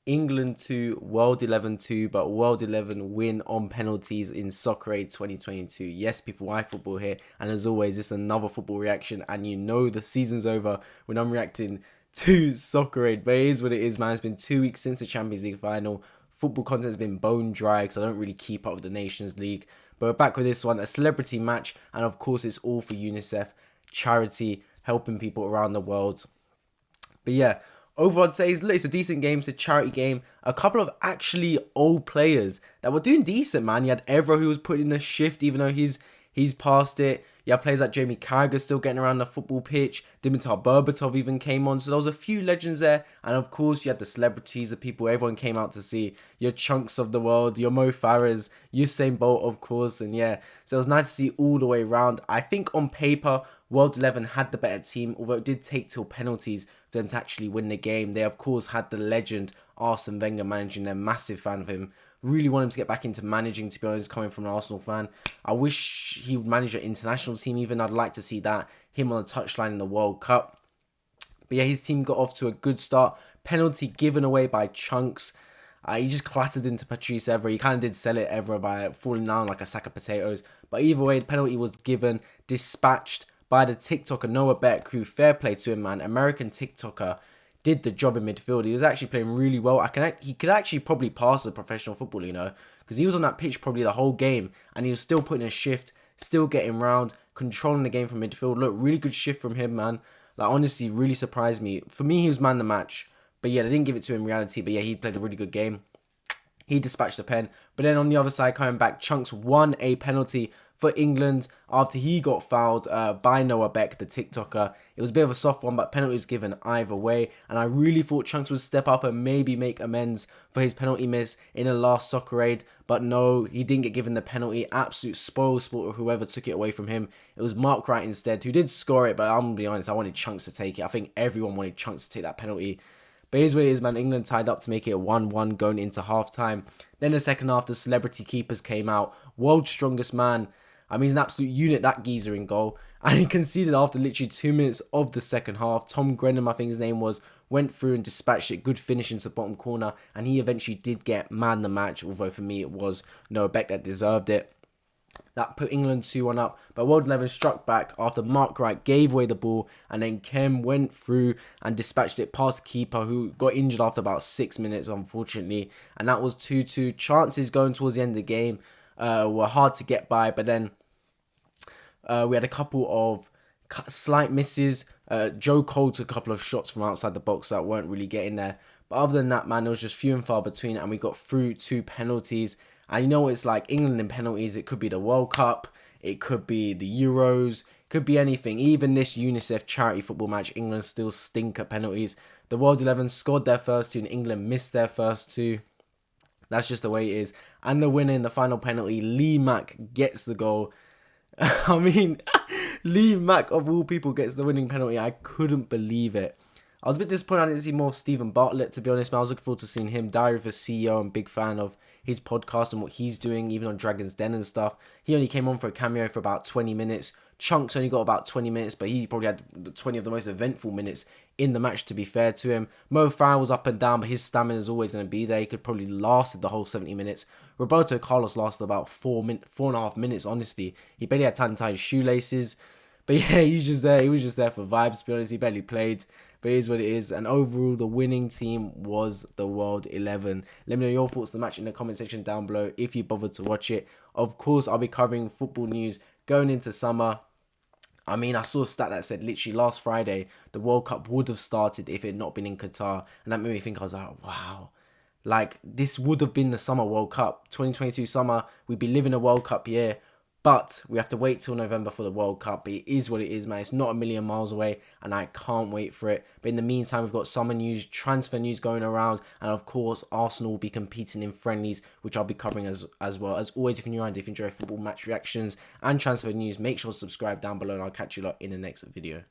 England 2, World 11 2, but World 11 win on penalties in Soccer Aid 2022. Yes, people, why football here? And as always, it's another football reaction, and you know the season's over when I'm reacting to Soccer Aid. But it is what it is, man. It's been 2 weeks since the Champions League final. Football content's been bone dry because I don't really keep up with the Nations League. But we're back with this one, a celebrity match, and of course, it's all for UNICEF charity, helping people around the world. But yeah, overall I'd say it's a decent game. It's a charity game. A couple of actually old players that were doing decent, man. You had Evra, who was putting in a shift even though he's past it. You have players like Jamie Carragher still getting around the football pitch. Dimitar Berbatov even came on. So there was a few legends there. And of course, you had the celebrities, the people everyone came out to see. Your Chunkz of the world, your Mo Farahs, Usain Bolt, of course. And yeah, so it was nice to see all the way around. I think on paper, World 11 had the better team, although it did take till penalties for them to actually win the game. They, of course, had the legend Arsene Wenger managing them. Massive fan of him. Really want him to get back into managing, to be honest, coming from an Arsenal fan. I wish he would manage an international team even. I'd like to see that. Him on the touchline in the World Cup. But yeah, his team got off to a good start. Penalty given away by Chunkz. He just clattered into Patrice Evra. He kind of did sell it Evra by falling down like a sack of potatoes. But either way, the penalty was given, dispatched by the TikToker Noah Beck, who, fair play to him, man. American TikToker, did the job in midfield. He was actually playing really well. He could actually probably pass a professional footballer, you know, because he was on that pitch probably the whole game, and he was still putting a shift, still getting round, controlling the game from midfield. Look, really good shift from him, man. Like, honestly, really surprised me. For me, he was man of the match. But yeah, they didn't give it to him in reality. But yeah, he played a really good game. He dispatched the pen. But then on the other side, coming back, Chunkz won a penalty for England after he got fouled by Noah Beck, the TikToker. It was a bit of a soft one, but penalty was given either way. And I really thought Chunkz would step up and maybe make amends for his penalty miss in the last Soccer Aid. But no, he didn't get given the penalty. Absolute spoil sport of whoever took it away from him. It was Mark Wright instead, who did score it. But I'm going to be honest, I wanted Chunkz to take it. I think everyone wanted Chunkz to take that penalty. But here's what it is, man. England tied up to make it a 1-1 going into half-time. Then the second half, the celebrity keepers came out. World's strongest man. I mean, he's an absolute unit, that geezer in goal. And he conceded after literally 2 minutes of the second half. Tom Grenham, I think his name was, went through and dispatched it. Good finish into the bottom corner. And he eventually did get man the match. Although for me, it was Noah Beck that deserved it. That put England 2-1 up, but World 11 struck back after Mark Wright gave away the ball, and then Kem went through and dispatched it past the keeper, who got injured after about 6 minutes, unfortunately, and that was 2-2. Chances going towards the end of the game were hard to get by, but then we had a couple of slight misses. Joe Cole took a couple of shots from outside the box that weren't really getting there, but other than that, man, it was just few and far between, and we got through 2 penalties. And you know what it's like, England in penalties, it could be the World Cup, it could be the Euros, it could be anything. Even this UNICEF charity football match, England still stink at penalties. The World 11 scored their first 2 and England missed their first 2. That's just the way it is. And the winner in the final penalty, Lee Mack, gets the goal. I mean, Lee Mack, of all people, gets the winning penalty. I couldn't believe it. I was a bit disappointed I didn't see more of Stephen Bartlett, to be honest, but I was looking forward to seeing him. Diary of a CEO, I'm a big fan of his podcast and what he's doing, even on Dragon's Den and stuff. He only came on for a cameo for about 20 minutes. Chunkz only got about 20 minutes, but he probably had 20 of the most eventful minutes in the match, to be fair to him. Mo Farah was up and down, but his stamina is always going to be there. He could probably lasted the whole 70 minutes. Roberto Carlos lasted about 4.5 minutes, honestly. He barely had time to tie his shoelaces. But yeah, he's just there. He was just there for vibes, to be honest. He barely played. But it is what it is. And overall, the winning team was the World 11. Let me know your thoughts on the match in the comment section down below if you bothered to watch it. Of course, I'll be covering football news going into summer. I mean, I saw a stat that said literally last Friday, the World Cup would have started if it had not been in Qatar. And that made me think, I was like, wow. Like, this would have been the Summer World Cup. 2022 summer, we'd be living a World Cup year. But we have to wait till November for the World Cup. But it is what it is, man. It's not a million miles away, and I can't wait for it. But in the meantime, we've got summer news, transfer news going around, and of course, Arsenal will be competing in friendlies, which I'll be covering as well. As always, if you're new and if you enjoy football match reactions and transfer news, make sure to subscribe down below, and I'll catch you lot in the next video.